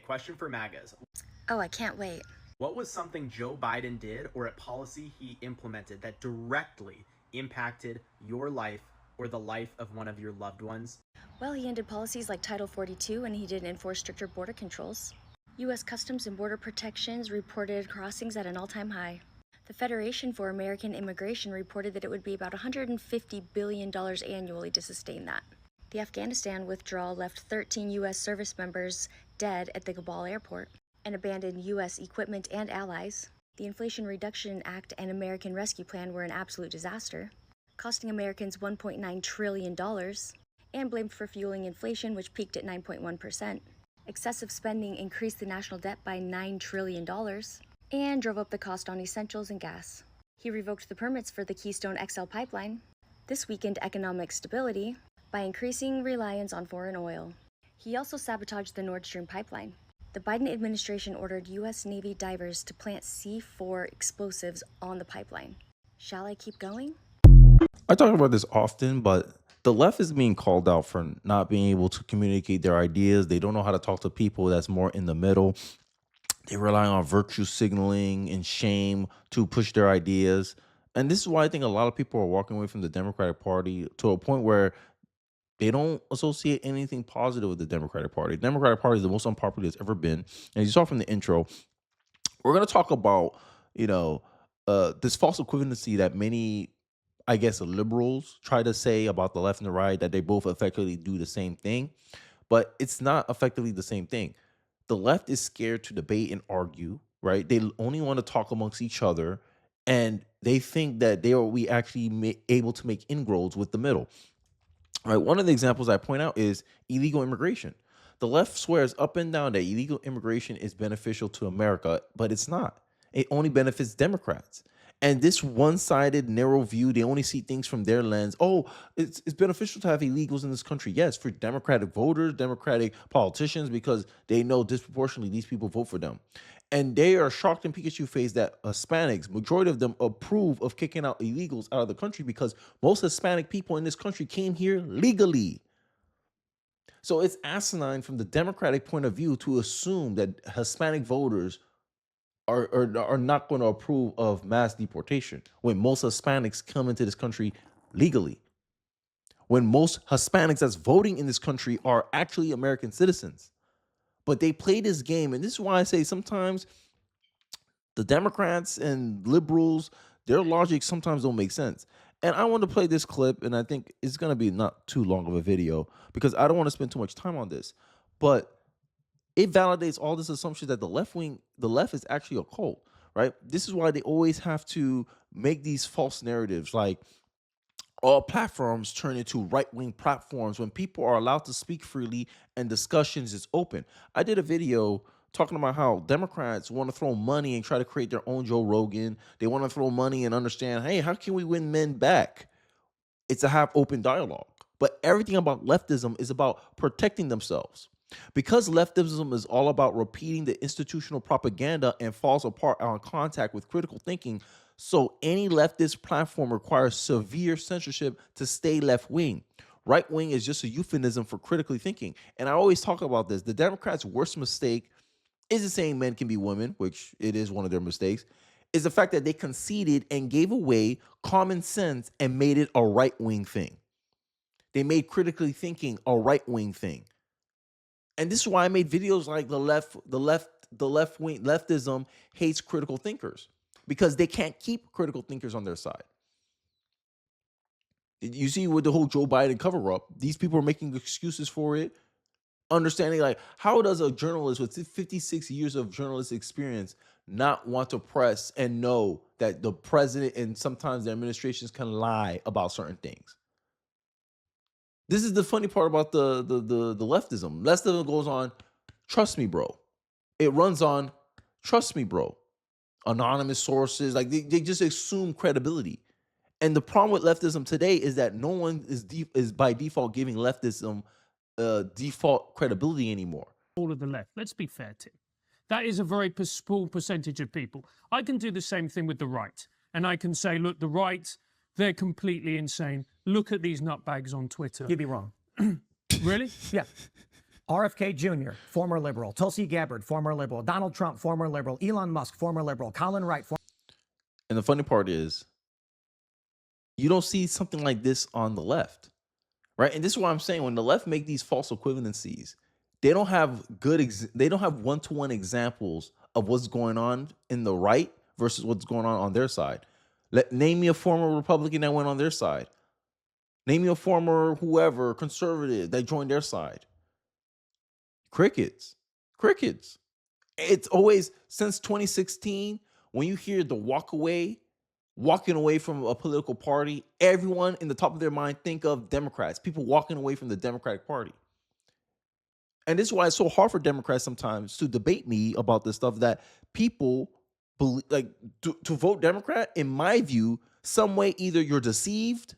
question for MAGAs. Oh, I can't wait. What was something Joe Biden did or a policy he implemented that directly impacted your life or the life of one of your loved ones? Well, he ended policies like Title 42 and he didn't enforce stricter border controls. U.S. Customs and Border Protections reported crossings at an all-time high. The Federation for American Immigration reported that it would be about $150 billion annually to sustain that. The Afghanistan withdrawal left 13 U.S. service members dead at the Kabul airport and abandoned U.S. equipment and allies. The Inflation Reduction Act and American Rescue Plan were an absolute disaster, costing Americans $1.9 trillion, and blamed for fueling inflation, which peaked at 9.1%. Excessive spending increased the national debt by $9 trillion and drove up the cost on essentials and gas. He revoked the permits for the Keystone XL pipeline. This weakened economic stability by increasing reliance on foreign oil. He also sabotaged the Nord Stream pipeline. The Biden administration ordered U.S. Navy divers to plant C4 explosives on the pipeline. Shall I keep going? I talk about this often, but the left is being called out for not being able to communicate their ideas. They don't know how to talk to people that's more in the middle. They rely on virtue signaling and shame to push their ideas. And this is why I think a lot of people are walking away from the Democratic Party to a point where they don't associate anything positive with the Democratic Party. The Democratic Party is the most unpopular it's ever been. And you saw from the intro, we're going to talk about, this false equivalency that many, I guess, liberals try to say about the left and the right, that they both effectively do the same thing. But it's not effectively the same thing. The left is scared to debate and argue, right? They only want to talk amongst each other. And they think that we actually able to make inroads with the middle. Right, one of the examples I point out is illegal immigration. The left swears up and down that illegal immigration is beneficial to America, but it's not. It only benefits Democrats. And this one-sided, narrow view, they only see things from their lens. Oh, it's beneficial to have illegals in this country. Yes, for Democratic voters, Democratic politicians, because they know disproportionately these people vote for them. And they are shocked and Pikachu face that Hispanics, majority of them approve of kicking out illegals out of the country because most Hispanic people in this country came here legally. So it's asinine from the Democratic point of view to assume that Hispanic voters are not going to approve of mass deportation when most Hispanics come into this country legally. When most Hispanics that's voting in this country are actually American citizens. But they play this game, and this is why I say sometimes the Democrats and liberals, their logic sometimes don't make sense. And I want to play this clip, and I think it's going to be not too long of a video because I don't want to spend too much time on this. But it validates all this assumption that the left is actually a cult, right? This is why they always have to make these false narratives like all platforms turn into right-wing platforms when people are allowed to speak freely and discussions is open. I did a video talking about how Democrats want to throw money and try to create their own Joe Rogan. They want to throw money and understand, hey, how can we win men back? It's to have open dialogue. But everything about leftism is about protecting themselves. Because leftism is all about repeating the institutional propaganda and falls apart on contact with critical thinking, so any leftist platform requires severe censorship to stay left-wing. Right-wing is just a euphemism for critically thinking. And I always talk about this. The Democrats' worst mistake isn't saying men can be women, which it is one of their mistakes, is the fact that they conceded and gave away common sense and made it a right-wing thing. They made critically thinking a right-wing thing. And this is why I made videos like leftism hates critical thinkers, because they can't keep critical thinkers on their side. You see with the whole Joe Biden cover up, these people are making excuses for it. Understanding like, how does a journalist with 56 years of journalistic experience not want to press and know that the president and sometimes the administrations can lie about certain things? This is the funny part about the leftism. Leftism goes on, trust me, bro. It runs on, trust me, bro. Anonymous sources, like they just assume credibility. And the problem with leftism today is that no one is by default giving leftism default credibility anymore. All of the left. Let's be fair, Tim. That is a very small percentage of people. I can do the same thing with the right. And I can say, look, the right, they're completely insane. Look at these nutbags on Twitter. You'd be wrong. Really? Yeah. RFK Jr., former liberal. Tulsi Gabbard, former liberal. Donald Trump, former liberal. Elon Musk, former liberal. Colin Wright, And the funny part is, you don't see something like this on the left, right? And this is what I'm saying. When the left make these false equivalencies, they don't have they don't have one-to-one examples of what's going on in the right versus what's going on their side. Name me a former Republican that went on their side. Name me a former whoever conservative that joined their side. Crickets. It's always since 2016 when you hear the walking away from a political party, everyone in the top of their mind think of Democrats, people walking away from the Democratic Party. And this is why it's so hard for Democrats sometimes to debate me about this stuff, that people believe, like, to vote Democrat, in my view, some way either you're deceived,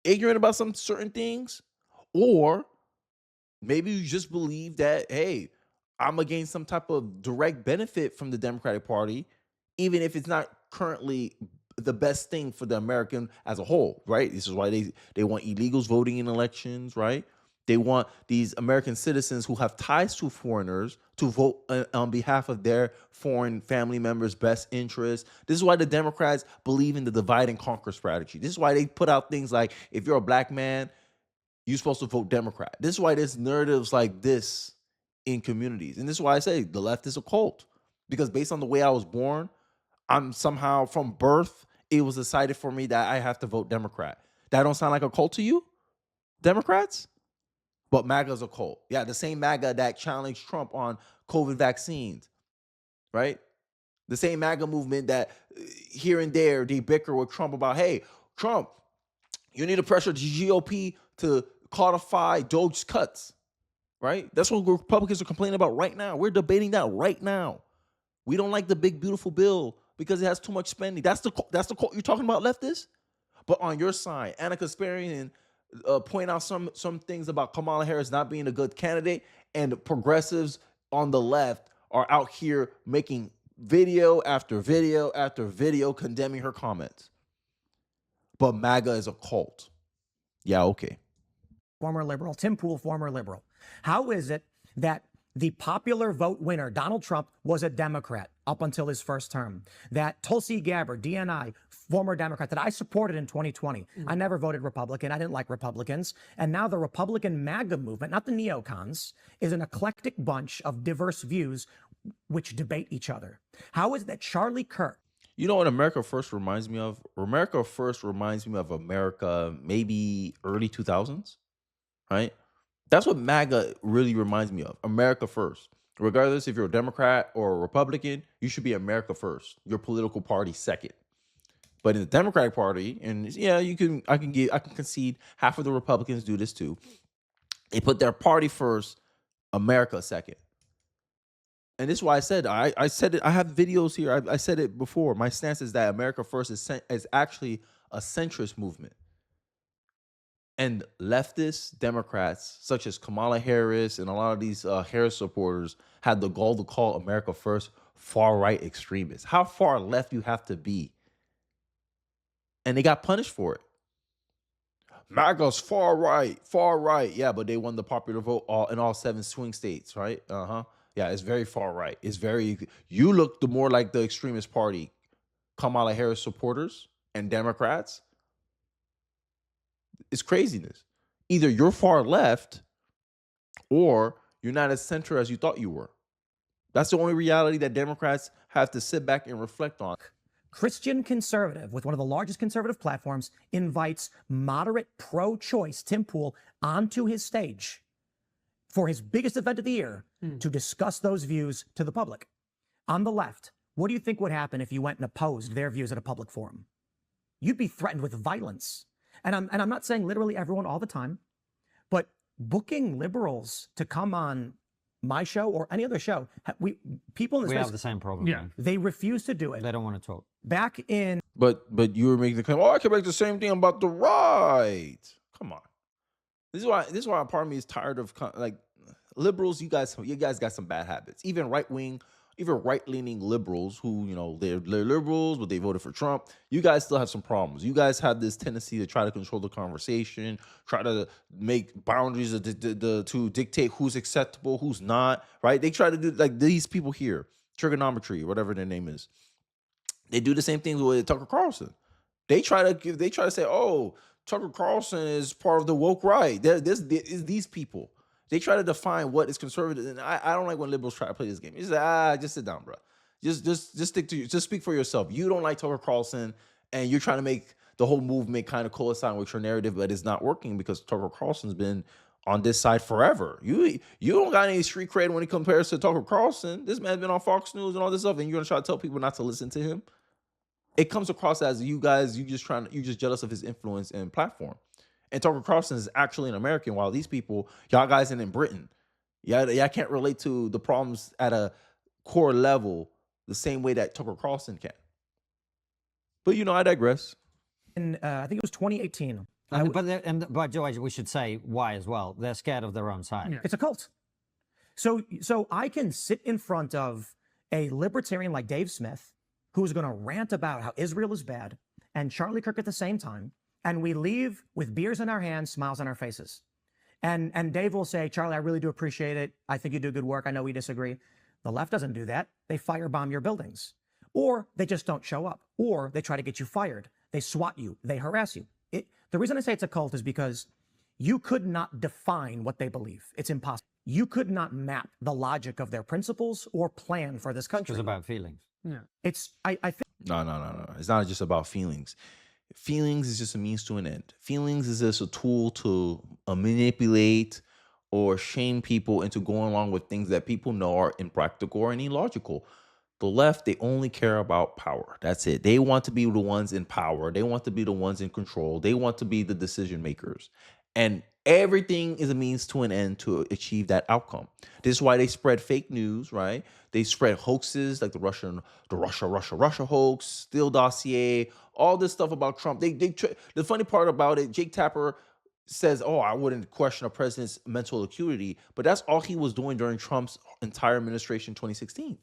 ignorant about some certain things, or maybe you just believe that, hey, I'm gonna gain some type of direct benefit from the Democratic Party, even if it's not currently the best thing for the American as a whole, right? This is why they want illegals voting in elections, right? They want these American citizens who have ties to foreigners to vote on behalf of their foreign family members' best interests. This is why the Democrats believe in the divide and conquer strategy. This is why they put out things like, if you're a black man, you're supposed to vote Democrat. This is why there's narratives like this in communities. And this is why I say the left is a cult. Because based on the way I was born, I'm somehow from birth, it was decided for me that I have to vote Democrat. That don't sound like a cult to you, Democrats? But MAGA's a cult. Yeah, the same MAGA that challenged Trump on COVID vaccines, right? The same MAGA movement that here and there they bicker with Trump about, hey, Trump, you need to pressure the GOP to codify Doge's cuts, right? That's what Republicans are complaining about right now. We're debating that right now. We don't like the big, beautiful bill because it has too much spending. That's the cult you're talking about, leftists? But on your side, Anna Kasparian point out some things about Kamala Harris not being a good candidate, and progressives on the left are out here making video after video after video condemning her comments. But MAGA is a cult. Yeah, okay. former liberal. Tim Pool, former liberal. How is it that the popular vote winner, Donald Trump, was a Democrat up until his first term? That Tulsi Gabbard, DNI, former Democrat, that I supported in 2020. I never voted Republican. I didn't like Republicans. And now the Republican MAGA movement, not the neocons, is an eclectic bunch of diverse views which debate each other. How is it that Charlie Kirk, You know what America First reminds me of? America First reminds me of America maybe early 2000s, right? That's what MAGA really reminds me of. America First. Regardless if you're a Democrat or a Republican, you should be America First. Your political party second. But in the Democratic Party, and yeah, I can concede half of the Republicans do this too. They put their party first, America second. And this is why I said it. I have videos here. I said it before. My stance is that America First is actually a centrist movement. And leftist Democrats, such as Kamala Harris and a lot of these Harris supporters, had the goal to call America First far-right extremists. How far left you have to be? And they got punished for it. MAGA's far right. Yeah, but they won the popular vote in all 7 swing states, right? Yeah, it's very far right. You look the more like the extremist party, Kamala Harris supporters and Democrats. It's craziness. Either you're far left or you're not as center as you thought you were. That's the only reality that Democrats have to sit back and reflect on. Christian conservative with one of the largest conservative platforms, invites moderate pro-choice Tim Pool onto his stage for his biggest event of the year to discuss those views to the public. On the left, what do you think would happen if you went and opposed their views at a public forum? You'd be threatened with violence. And I'm not saying literally everyone all the time, but booking liberals to come on my show or any other show, people in this We space, have the same problem. Yeah. man. they refuse to do it. They don't want to talk. Back in But you were making the claim, I can make the same thing about the right. Come on. This is why part of me is tired of like liberals. You guys got some bad habits. Even right wing even right-leaning liberals who, they're liberals, but they voted for Trump. You guys still have some problems. You guys have this tendency to try to control the conversation, try to make boundaries to dictate who's acceptable, who's not, right? They try to do like these people here, trigonometry, whatever their name is. They do the same thing with Tucker Carlson. They try to say, oh, Tucker Carlson is part of the woke right. These people. They try to define what is conservative, and I don't like when liberals try to play this game. You say, just sit down, bro. Just stick to just speak for yourself. You don't like Tucker Carlson, and you're trying to make the whole movement kind of coincide with your narrative, but it's not working because Tucker Carlson's been on this side forever. You don't got any street cred when it compares to Tucker Carlson. This man's been on Fox News and all this stuff, and you're gonna try to tell people not to listen to him. It comes across as you just jealous of his influence and platform. And Tucker Carlson is actually an American, while these people, y'all guys in Britain, y'all can't relate to the problems at a core level the same way that Tucker Carlson can. But I digress. In I think it was 2018. But George, we should say why as well. They're scared of their own side. Yeah. It's a cult. So I can sit in front of a libertarian like Dave Smith, who's going to rant about how Israel is bad, and Charlie Kirk at the same time, and we leave with beers in our hands, smiles on our faces. And Dave will say, Charlie, I really do appreciate it. I think you do good work. I know we disagree. The left doesn't do that. They firebomb your buildings. Or they just don't show up. Or they try to get you fired. They SWAT you. They harass you. The reason I say it's a cult is because you could not define what they believe. It's impossible. You could not map the logic of their principles or plan for this country. It's about feelings. Yeah. I think. No. It's not just about feelings. Feelings is just a means to an end. Feelings is just a tool to manipulate or shame people into going along with things that people know are impractical or illogical. The left, they only care about power. That's it. They want to be the ones in power. They want to be the ones in control. They want to be the decision makers. And everything is a means to an end to achieve that outcome. This is why they spread fake news, right? They spread hoaxes like the Russia hoax, Steele dossier, all this stuff about Trump. The funny part about it, Jake Tapper says, oh, I wouldn't question a president's mental acuity, but that's all he was doing during Trump's entire administration, 2016.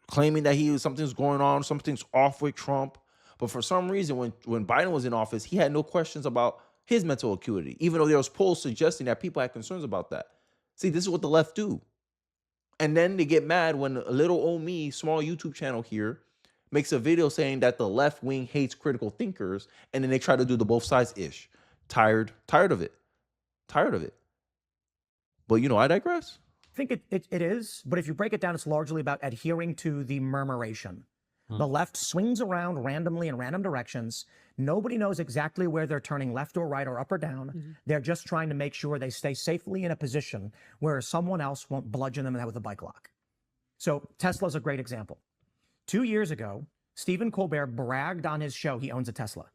Claiming that something's going on, something's off with Trump. But for some reason, when Biden was in office, he had no questions about his mental acuity, even though there was polls suggesting that people had concerns about that. See, this is what the left do. And then they get mad when a little old me, small YouTube channel here, makes a video saying that the left wing hates critical thinkers, and then they try to do the both sides ish. Tired of it. But I digress. I think it is, but if you break it down, it's largely about adhering to the murmuration. The left swings around randomly in random directions. Nobody knows exactly where they're turning left or right or up or down. They're just trying to make sure they stay safely in a position where someone else won't bludgeon them in the head with a bike lock. So Tesla's a great example. 2 years ago, Stephen Colbert bragged on his show he owns a Tesla.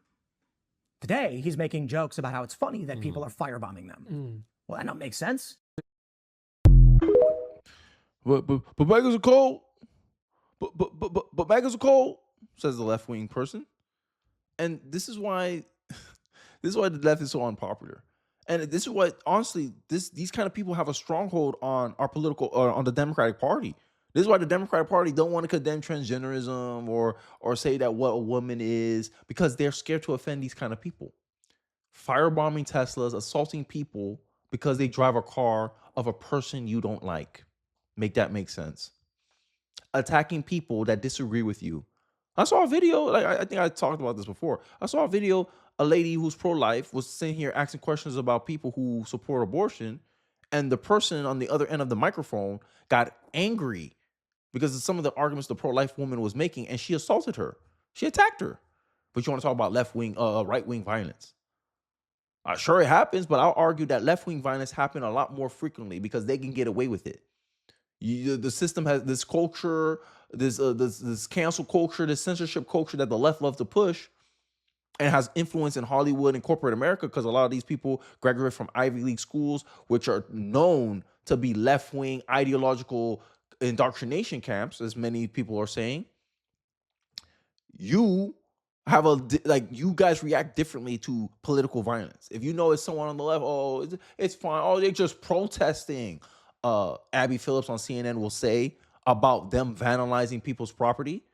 Today, he's making jokes about how it's funny that people are firebombing them. Well, that don't make sense. But bagels are cold. But bagels are cold, says the left-wing person. And this is why the left is so unpopular. And this is what, honestly, these kind of people have a stronghold on our political, on the Democratic Party. This is why the Democratic Party don't want to condemn transgenderism or say that what a woman is, because they're scared to offend these kind of people. Firebombing Teslas, assaulting people because they drive a car of a person you don't like. Make that make sense. Attacking people that disagree with you. I saw a video, like I think I talked about this before. I saw a video, a lady who's pro-life was sitting here asking questions about people who support abortion, and the person on the other end of the microphone got angry because of some of the arguments the pro-life woman was making, and she assaulted her. She attacked her. But you want to talk about left-wing, right-wing violence. Sure, it happens, but I'll argue that left-wing violence happen a lot more frequently because they can get away with it. The system has this culture, this cancel culture, this censorship culture that the left loves to push, and has influence in Hollywood and corporate America because a lot of these people graduate from Ivy League schools, which are known to be left-wing ideological indoctrination camps, as many people are saying. You guys react differently to political violence. If you know it's someone on the left, oh, it's fine. Oh, they're just protesting. Abby Phillips on CNN will say about them vandalizing people's property.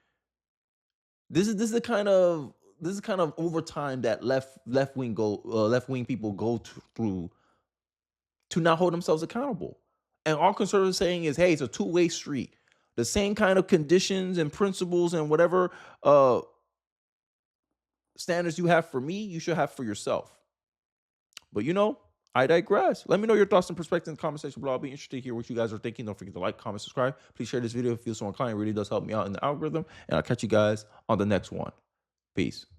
This is the kind of overtime that left wing people go through to not hold themselves accountable. And all conservatives saying is, hey, it's a two-way street. The same kind of conditions and principles and whatever standards you have for me, you should have for yourself. But I digress. Let me know your thoughts and perspectives in the comment section below. I'll be interested to hear what you guys are thinking. Don't forget to like, comment, subscribe. Please share this video if you feel so inclined. It really does help me out in the algorithm. And I'll catch you guys on the next one. Peace.